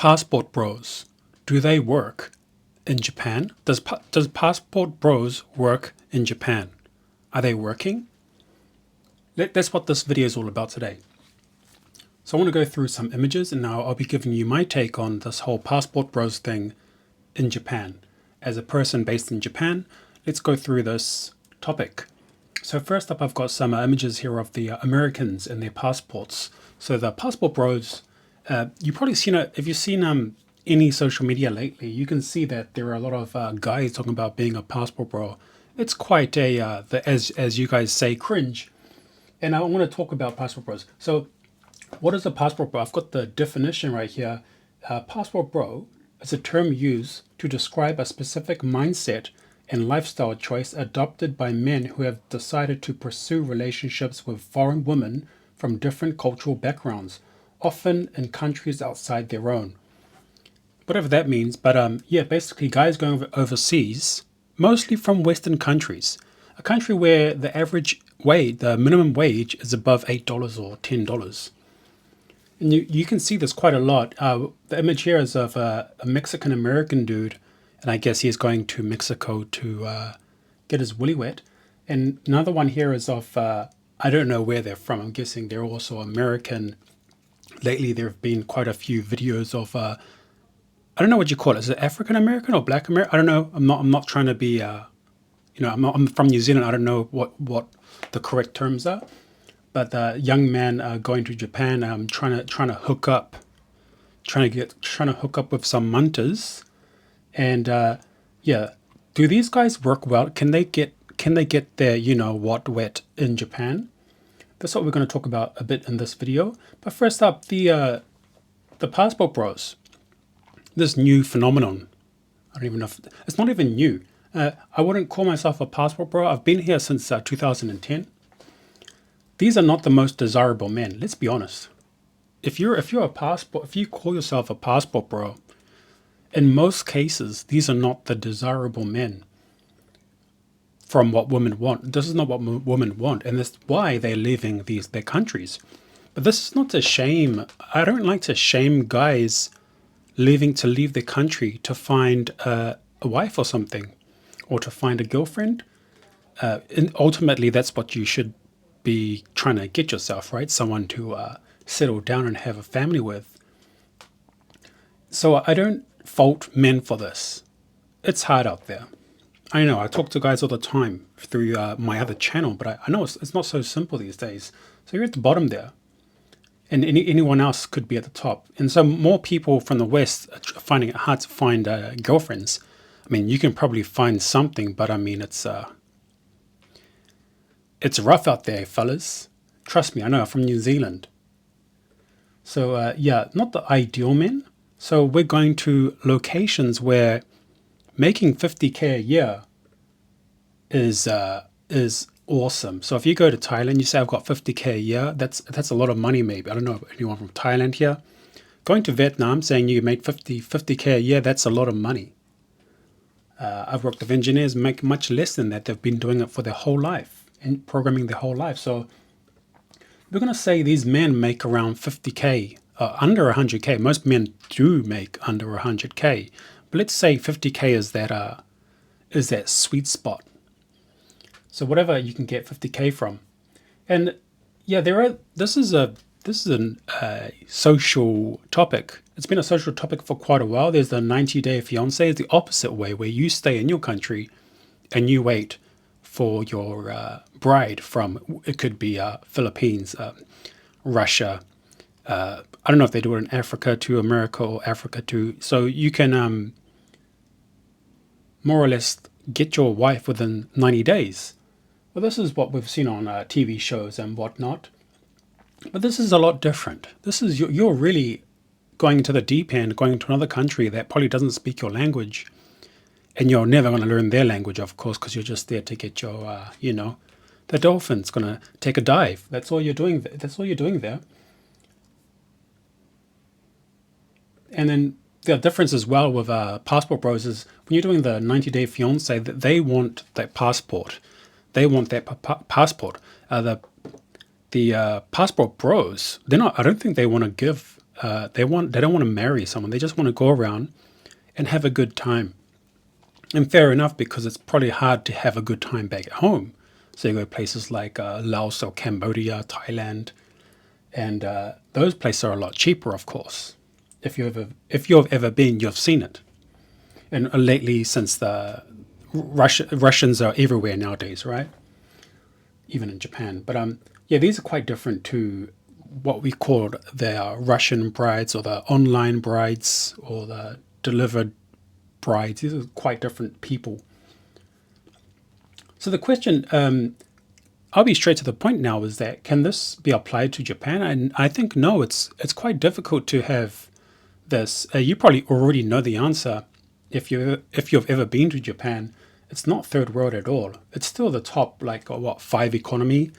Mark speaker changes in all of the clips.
Speaker 1: Passport Bros, do they work in Japan? Does Passport Bros work in Japan? Are they working? That's what this video is all about today. So I want to go through some images, and now I'll be giving you my take on this whole Passport Bros thing in Japan. As a person based in Japan, let's go through this topic. So first up, I've got some images here of the Americans and their passports. So the Passport Bros, you've probably seen it. If you've seen any social media lately, you can see that there are a lot of guys talking about being a passport bro. It's quite a, as you guys say, cringe. And I want to talk about passport bros. So what is a passport bro? I've got the definition right here. Passport bro is a term used to describe a specific mindset and lifestyle choice adopted by men who have decided to pursue relationships with foreign women from different cultural backgrounds, often in countries outside their own. Whatever that means, but yeah, basically guys going overseas, mostly from Western countries, a country where the average wage, the minimum wage is above $8 or $10. And you can see this quite a lot. The image here is of a Mexican American dude, and I guess he's going to Mexico to get his willy wet. And another one here is of, I don't know where they're from. I'm guessing they're also American. Lately, there have been quite a few videos of, I don't know what you call it. Is it African American or Black American? I don't know. I'm not trying to be, I'm from New Zealand. I don't know what the correct terms are. But the young man going to Japan, trying to hook up, trying to hook up with some munters. And yeah, do these guys work well? Can they get their wet in Japan? That's what we're going to talk about a bit in this video. But first up, the passport bros, this new phenomenon. I don't even know if it's not even new. I wouldn't call myself a passport bro. I've been here since 2010. These are not the most desirable men. Let's be honest. If you call yourself a passport bro, in most cases, these are not the desirable men from what women want. This is not what women want, and that's why they're leaving their countries. But this is not to shame. I don't like to shame guys leave their country to find a wife or something, or to find a girlfriend. And ultimately, that's what you should be trying to get yourself, right? Someone to settle down and have a family with. So I don't fault men for this. It's hard out there. I know, I talk to guys all the time through my other channel, but I know it's not so simple these days. So you're at the bottom there, and anyone else could be at the top. And so more people from the West are finding it hard to find girlfriends. I mean, you can probably find something, but I mean, it's rough out there, fellas. Trust me, I know, I'm from New Zealand. So yeah, not the ideal men. So we're going to locations where making 50K a year is awesome. So if you go to Thailand, you say I've got 50K a year, that's a lot of money maybe. I don't know anyone from Thailand here. Going to Vietnam, saying you make 50K a year, that's a lot of money. I've worked with engineers make much less than that. They've been doing it for their whole life and programming their whole life. So we're going to say these men make around 50K, under 100K. Most men do make under 100K. But let's say 50K is that sweet spot. So whatever you can get 50K from. And yeah, this is a social topic. It's been a social topic for quite a while. There's the 90-day fiancé. It's the opposite way, where you stay in your country and you wait for your bride from, it could be Philippines, Russia. I don't know if they do it in Africa to America or Africa to. So you can more or less get your wife within 90 days. Well, this is what we've seen on TV shows and whatnot. But this is a lot different. This is you're really going into the deep end, going to another country that probably doesn't speak your language. And you're never going to learn their language, of course, because you're just there to get your, the dolphin's going to take a dive. That's all you're doing. That's all you're doing there. And then the difference as well with passport bros is when you're doing the 90-day fiance, that they want that passport. They want that passport. The passport bros, they're not. I don't think they want to give They don't want to marry someone. They just want to go around and have a good time. And fair enough, because it's probably hard to have a good time back at home. So you go to places like Laos or Cambodia, Thailand, and those places are a lot cheaper, of course. If you've ever been, you've seen it. And lately, since the Russians are everywhere nowadays, right? Even in Japan. But yeah, these are quite different to what we called the Russian brides or the online brides or the delivered brides. These are quite different people. So the question, I'll be straight to the point now, is that can this be applied to Japan? And I think no. It's quite difficult to have this. You probably already know the answer if you've ever been to Japan. It's not third world at all. It's still the top, like, what, five economy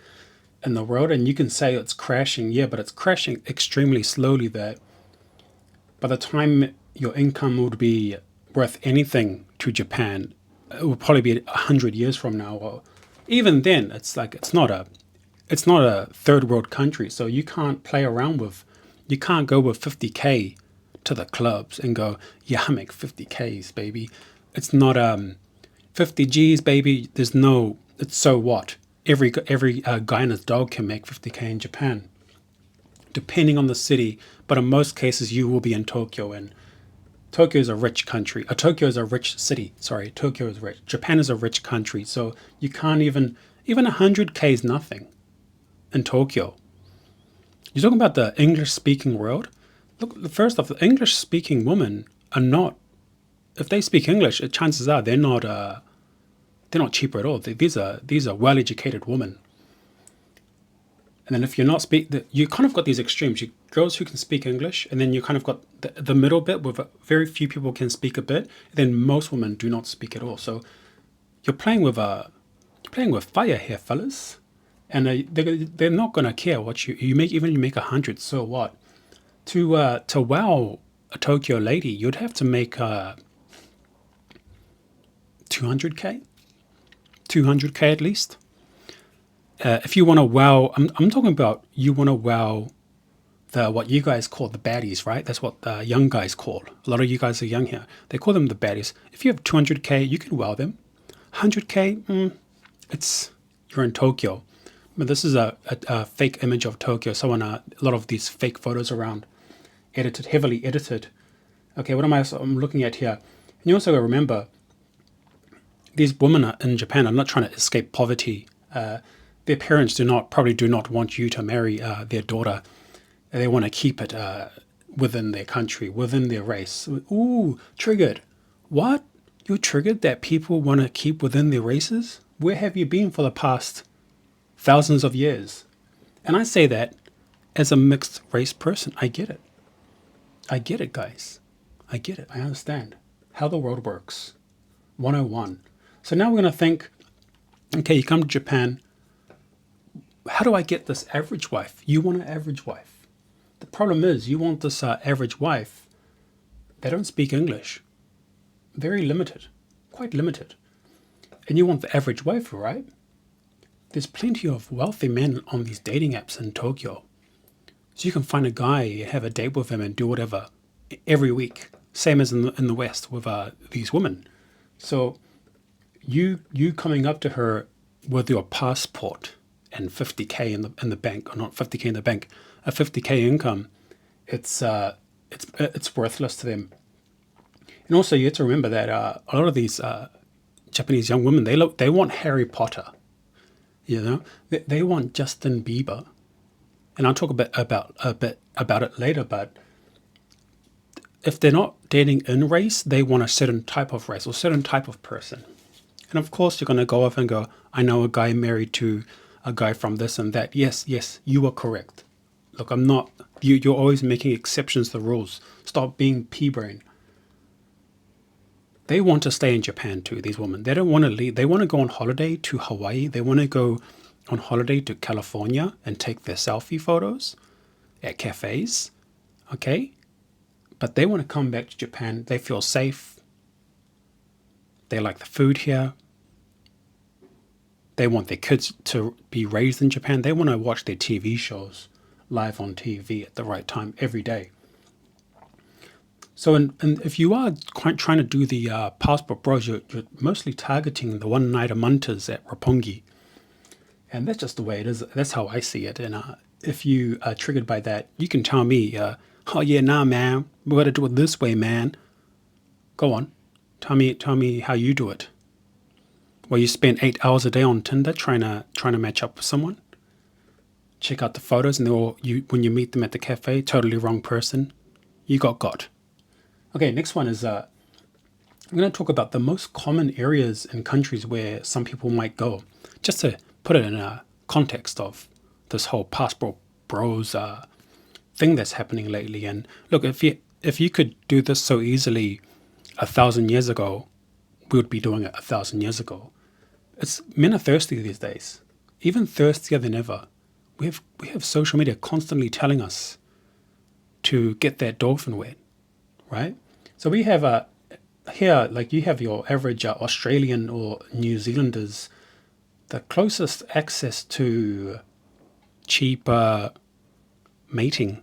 Speaker 1: in the world. And you can say it's crashing, yeah, but it's crashing extremely slowly. That by the time your income would be worth anything to Japan, it will probably be 100 years from now. Or even then, it's like it's not a third world country, so you can't play around with. You can't go with 50K to the clubs and go, yeah, I make 50Ks, baby. It's not 50 G's, baby. There's no. It's so what? Every guy and his dog can make 50K in Japan, depending on the city. But in most cases, you will be in Tokyo, and Tokyo is a rich country. Tokyo is a rich city. Sorry, Tokyo is rich. Japan is a rich country, so you can't even 100K is nothing in Tokyo. You're talking about the English-speaking world. Look, first off, the English-speaking women are not. If they speak English, chances are they're not cheaper at all. These are well-educated women. And then if you're not you kind of got these extremes. You girls who can speak English, and then you kind of got the middle bit where very few people can speak a bit. And then most women do not speak at all. So you're playing with fire here, fellas. And they're not gonna care what you make. Even if you make 100, so what? To wow a Tokyo lady, you'd have to make 200K, 200K at least. If you want to wow, I'm talking about you want to wow the what you guys call the baddies, right? That's what the young guys call. A lot of you guys are young here. They call them the baddies. If you have 200K, you can wow them. 100K, it's you're in Tokyo. But this is a fake image of Tokyo. Someone a lot of these fake photos around, edited, heavily edited. Okay, what am I'm looking at here? And you also got to remember, these women in Japan are not trying to escape poverty. Their parents probably do not want you to marry their daughter. They want to keep it within their country, within their race. Ooh, triggered. What? You're triggered that people want to keep within their races? Where have you been for the past thousands of years? And I say that as a mixed race person. I get it. I get it, guys. I get it. I understand how the world works. 101. So now we're going to think, okay, you come to Japan. How do I get this average wife? You want an average wife. The problem is you want this average wife. They don't speak English. Very limited. Quite limited. And you want the average wife, right? There's plenty of wealthy men on these dating apps in Tokyo. So you can find a guy, have a date with him, and do whatever every week. Same as in the West with these women. So you coming up to her with your passport and 50K in the bank, or not 50K in the bank, a 50K income, it's worthless to them. And also you have to remember that a lot of these Japanese young women, they want Harry Potter. You know, they want Justin Bieber, and I'll talk a bit about it later. But if they're not dating in race, they want a certain type of race or certain type of person. And of course, you're going to go off and go, I know a guy married to a guy from this and that. Yes, you are correct. Look, I'm not. You're always making exceptions to the rules. Stop being pea-brain. They want to stay in Japan too, these women. They don't want to leave. They want to go on holiday to Hawaii. They want to go on holiday to California and take their selfie photos at cafes. Okay? But they want to come back to Japan. They feel safe. They like the food here. They want their kids to be raised in Japan. They want to watch their TV shows live on TV at the right time every day. So, if you are quite trying to do the passport bros, you're mostly targeting the one-nighter munters at Roppongi. And that's just the way it is. That's how I see it. And if you are triggered by that, you can tell me, oh yeah, nah, man, we got to do it this way, man. Go on, tell me how you do it. Well, you spend 8 hours a day on Tinder trying to match up with someone. Check out the photos, and when you meet them at the cafe, totally wrong person. You got. Okay, next one is I'm going to talk about the most common areas and countries where some people might go, just to put it in a context of this whole passport bros thing that's happening lately. And look, if you could do this so easily 1,000 years ago, we would be doing it 1,000 years ago. Men are thirsty these days, even thirstier than ever. We have social media constantly telling us to get that dolphin wet, right? So we have here, like you have your average Australian or New Zealanders. The closest access to cheap mating,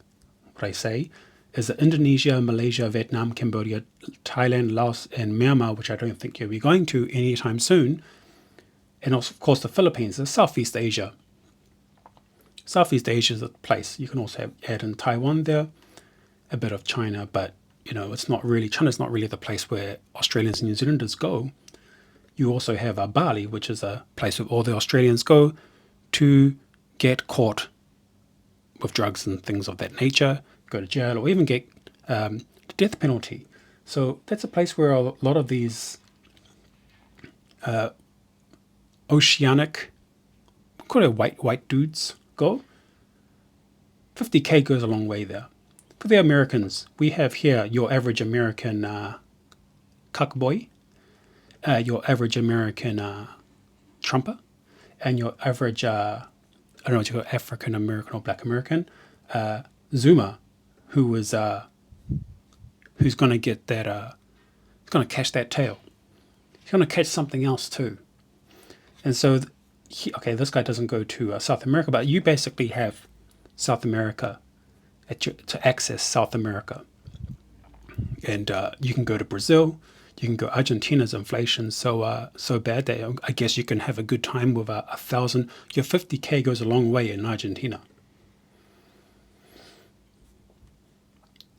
Speaker 1: what I say, is Indonesia, Malaysia, Vietnam, Cambodia, Thailand, Laos, and Myanmar, which I don't think you'll be going to anytime soon. And also, of course, the Philippines, the Southeast Asia. Southeast Asia is a place. You can also add in Taiwan there, a bit of China, but it's not really, China's not really the place where Australians and New Zealanders go. You also have Bali, which is a place where all the Australians go to get caught with drugs and things of that nature, go to jail, or even get the death penalty. So that's a place where a lot of these oceanic, call it white dudes go. 50K goes a long way there. For the Americans, we have here your average American cuckboy, your average American trumper, and your average, I don't know what you call African American or Black American, Zoomer, who's going to get that, he's going to catch that tail. He's going to catch something else too. And so, this guy doesn't go to South America, but you basically have South America to access South America. And you can go to Brazil, you can go. Argentina's inflation so bad that I guess you can have a good time with 1,000. Your 50K goes a long way in Argentina.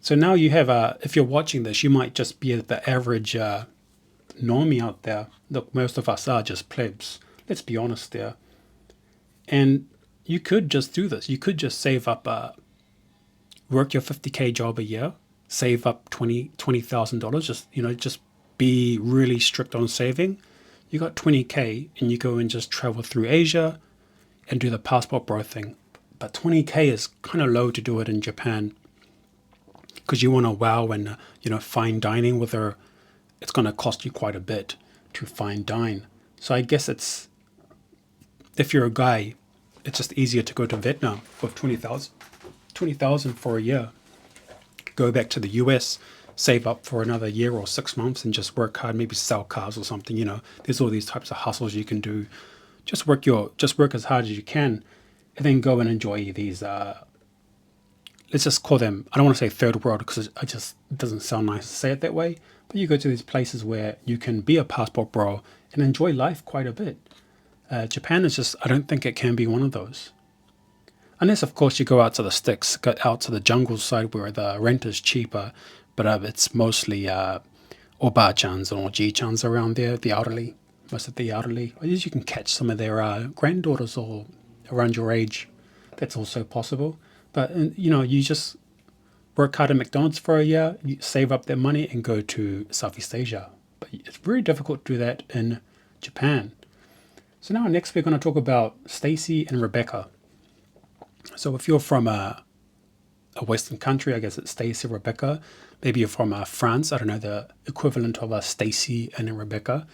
Speaker 1: So now you have, if you're watching this, you might just be the average normie out there. Look, most of us are just plebs. Let's be honest there. And you could just do this. You could just save up, work your 50K job a year, save up $20,000. Just be really strict on saving. You got 20K, and you go and just travel through Asia and do the passport bro thing. But 20K is kind of low to do it in Japan, because you want to wow and fine dining with her. It's going to cost you quite a bit to fine dine. So I guess if you're a guy, it's just easier to go to Vietnam with 20,000 for a year. Go back to the US, save up for another year or 6 months, and just work hard. Maybe sell cars or something. There's all these types of hustles you can do. Just work as hard as you can, and then go and enjoy these. Let's just call them. I don't want to say third world, because it doesn't sound nice to say it that way. But you go to these places where you can be a passport bro and enjoy life quite a bit. Japan is just, I don't think it can be one of those. Unless, of course, you go out to the sticks, go out to the jungle side where the rent is cheaper, but it's mostly Oba-chans and Oji-chans around there, the elderly, most of the elderly. Or you can catch some of their granddaughters or around your age. That's also possible. But, you just work hard at McDonald's for a year, you save up that money and go to Southeast Asia. But it's very difficult to do that in Japan. So now next we're going to talk about Stacy and Rebecca. So if you're from a Western country, I guess it's Stacy, Rebecca. Maybe you're from France. I don't know the equivalent of Stacy and Rebecca.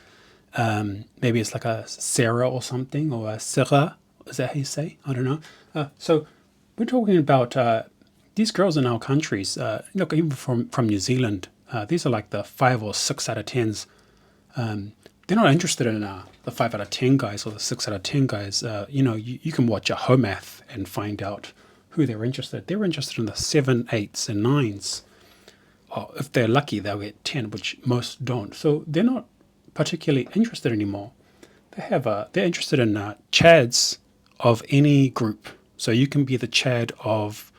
Speaker 1: Maybe it's like a Sarah or something, or a Sarah. Is that how you say? I don't know. So we're talking about these girls in our countries. Look, even from New Zealand, these are like the 5 or 6 out of 10s. They're not interested in the 5 out of 10 guys or the 6 out of 10 guys. You can watch a Homath and find out who they're interested. They're interested in the 7, 8s, and 9s oh, if they're lucky, they'll get 10, which most don't. So they're not particularly interested anymore. They're interested in chads of any group. So you can be the chad of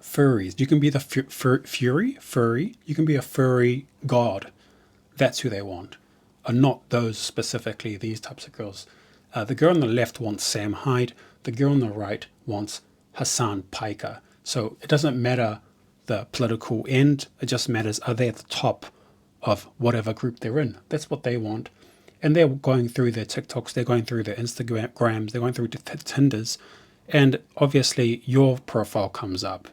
Speaker 1: furries. You can be the furry. You can be a furry god. That's who they want, and not those specifically. These types of girls. The girl on the left wants Sam Hyde. The girl on the right wants Hassan Piker. So it doesn't matter the political end. It just matters, are they at the top of whatever group they're in? That's what they want. And they're going through their TikToks, they're going through their Instagrams, they're going through Tinders, and obviously your profile comes up.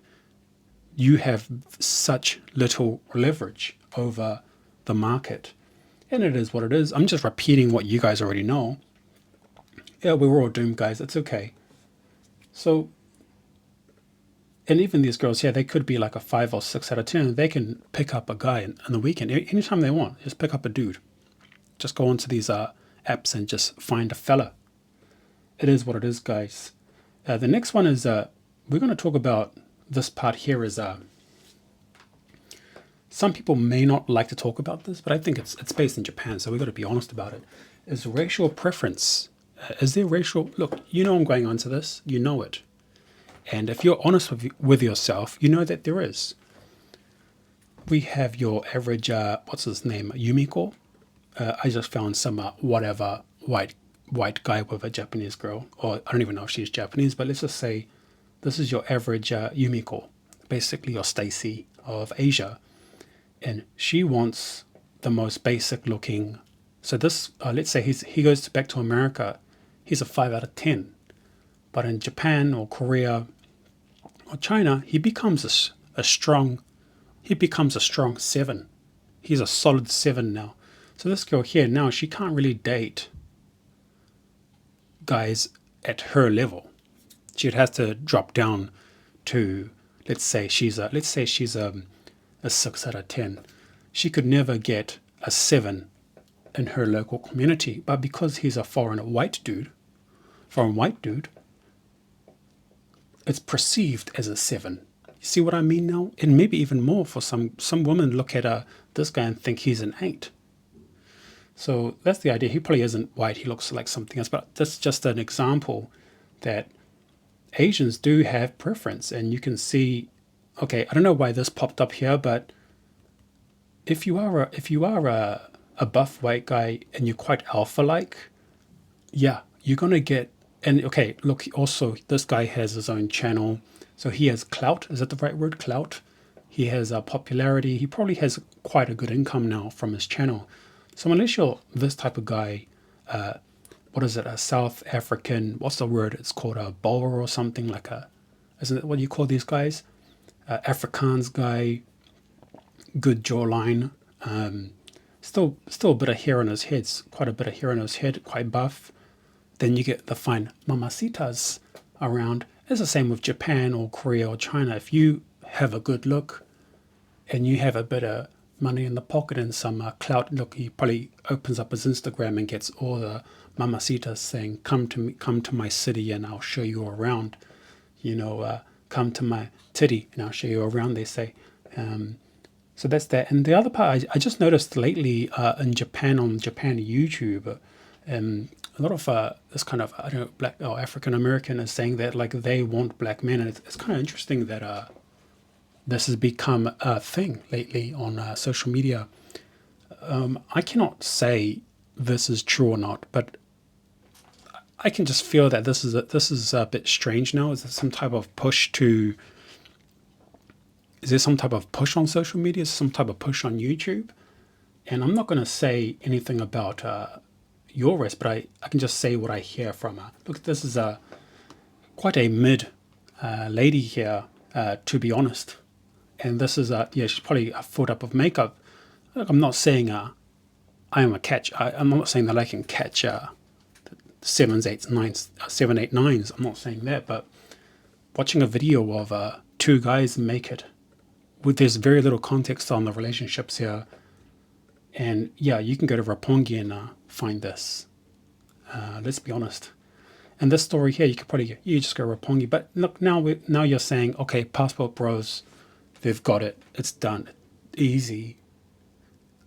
Speaker 1: You have such little leverage over the market. And it is what it is. I'm just repeating what you guys already know. Yeah, we were all doomed, guys. It's okay. So, and even these girls here, they could be like a 5 or 6 out of 10. They can pick up a guy on the weekend, anytime they want. Just pick up a dude. Just go onto these apps and just find a fella. It is what it is, guys. The next one is, we're going to talk about, this part here is, some people may not like to talk about this, but I think it's based in Japan, so we've got to be honest about it. Is racial preference. Is there racial... Look, you know I'm going on to this. You know it. And if you're honest with yourself, you know that there is. We have your average, what's his name, Yumiko. I just found some whatever white guy with a Japanese girl, or I don't even know if she's Japanese, but let's just say this is your average Yumiko, basically your Stacy of Asia, and she wants the most basic looking. So this, let's say he goes back to America, he's a 5 out of 10, but in Japan or Korea or China, he becomes a strong 7. He's a solid 7 now. So this girl here now, she can't really date guys at her level. She'd have to drop down to, let's say she's a 6 out of 10. She could never get a 7 in her local community, but because he's a foreign white dude, it's perceived as a 7. You see what I mean now? And maybe even more for some women look at this guy and think he's an 8. So that's the idea. He probably isn't white. He looks like something else. But that's just an example that Asians do have preference. And you can see, okay, I don't know why this popped up here, but if you are a buff white guy and you're quite alpha-like, yeah, you're going to get... And okay, look, also, this guy has his own channel. So he has clout. Is that the right word? Clout. He has popularity. He probably has quite a good income now from his channel. So unless you're this type of guy, what is it, a South African, what's the word? It's called a Boer or something, like isn't it what you call these guys? Afrikaans guy, good jawline, still a bit of hair on his head, quite a bit of hair on his head, quite buff. Then you get the fine mamacitas around. It's the same with Japan or Korea or China. If you have a good look and you have a bit of money in the pocket and some clout, look, he probably opens up his Instagram and gets all the mamacitas saying, come to my city and I'll show you around. Come to my titty and I'll show you around, they say. So that's that. And the other part, I just noticed lately in Japan, on Japan YouTube, a lot of this kind of, I don't know, black or African American is saying that like they want black men. And it's kind of interesting that this has become a thing lately on social media. I cannot say this is true or not, but I can just feel that this is a bit strange now. Is there some type of push on social media? Is there some type of push on YouTube? And I'm not going to say anything about your race, but I can just say what I hear from her. Look, this is quite a mid lady here, to be honest. And this is, she's probably a foot up of makeup. Look, I'm not saying I am a catch. I'm not saying that I can catch 7s, 8s, 9s, 7, 8, 9s. I'm not saying that, but watching a video of 2 guys make it, with there's very little context on the relationships here. And yeah, you can go to Roppongi and find this. Let's be honest. And this story here, you just go Roppongi. But look, now you're saying, okay, Passport Bros they've got it. It's done. Easy.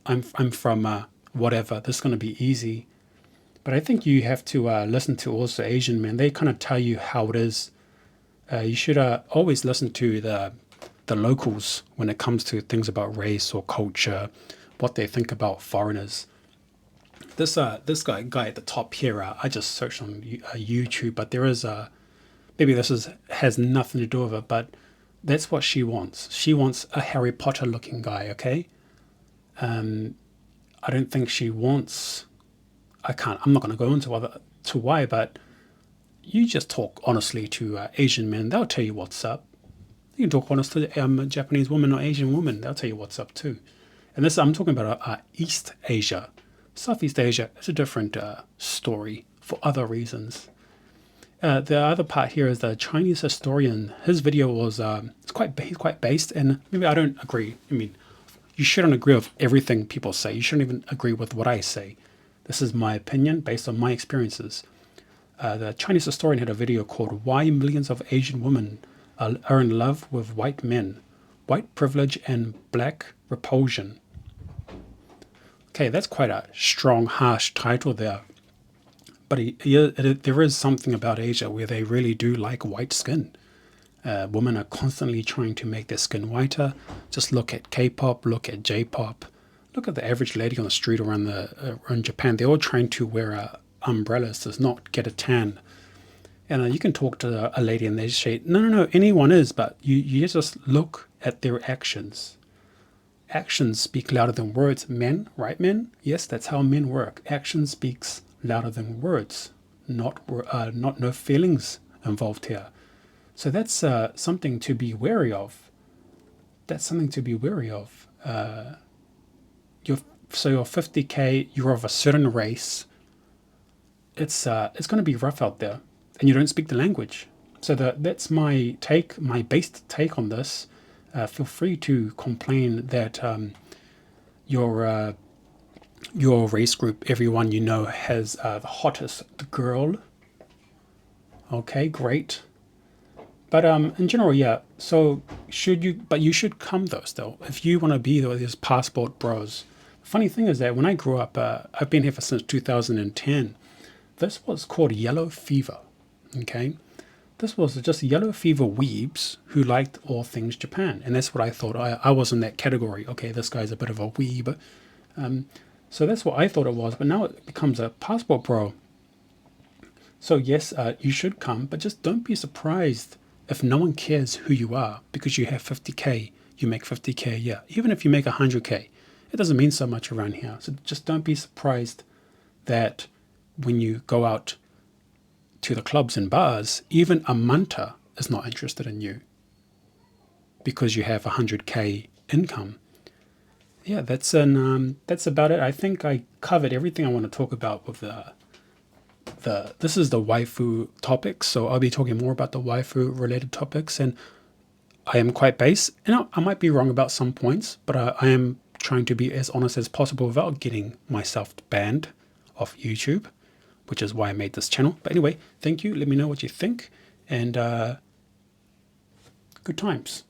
Speaker 1: I'm from whatever. This is going to be easy. But I think you have to listen to also Asian men. They kind of tell you how it is. You should always listen to the locals when it comes to things about race or culture, what they think about foreigners. This guy at the top here, I just searched on YouTube, but there is maybe has nothing to do with it, but that's what she wants. She wants a Harry Potter looking guy. Okay, I don't think she wants. I'm not going to go into why, but you just talk honestly to Asian men. They'll tell you what's up. You can talk honestly to a Japanese woman or Asian woman. They'll tell you what's up too. And this, I'm talking about East Asia. Southeast Asia is a different story for other reasons. The other part here is the Chinese historian. His video was he's quite based, and maybe I don't agree. I mean, you shouldn't agree with everything people say. You shouldn't even agree with what I say. This is my opinion based on my experiences. The Chinese historian had a video called "Why Millions of Asian Women Are in Love with White Men: White Privilege and Black Repulsion." Okay, that's quite a strong, harsh title there. But there is something about Asia where they really do like white skin. Women are constantly trying to make their skin whiter. Just look at K-pop, look at J-pop, look at the average lady on the street around Japan. They're all trying to wear umbrellas to not get a tan. And you can talk to a lady and they say, no, anyone is, but you just look at their actions. Actions speak louder than words. Men, right, men? Yes, that's how men work. Action speaks louder than words. Not no feelings involved here. So that's something to be wary of. That's something to be wary of. You're 50K. You're of a certain race. It's going to be rough out there, and you don't speak the language. So that's my take, my based take on this. Feel free to complain that your race group, everyone you know, has the hottest girl. Okay, great. But in general, yeah. So you should come though. Still, if you want to be these passport bros. Funny thing is that when I grew up, I've been here since 2010. This was called yellow fever. Okay. This was just yellow fever weebs who liked all things Japan. And that's what I thought. I was in that category. Okay, this guy's a bit of a weeb. So that's what I thought it was. But now it becomes a passport bro. So yes, you should come. But just don't be surprised if no one cares who you are because you have 50K. You make 50K a year. Even if you make 100K, it doesn't mean so much around here. So just don't be surprised that when you go out to the clubs and bars, even a munter is not interested in you because you have 100K income. Yeah, that's about it. I think I covered everything I want to talk about with this is the waifu topic, so I'll be talking more about the waifu related topics, and I am quite base, and I might be wrong about some points, but I am trying to be as honest as possible without getting myself banned off YouTube, which is why I made this channel. But anyway, thank you. Let me know what you think, and good times.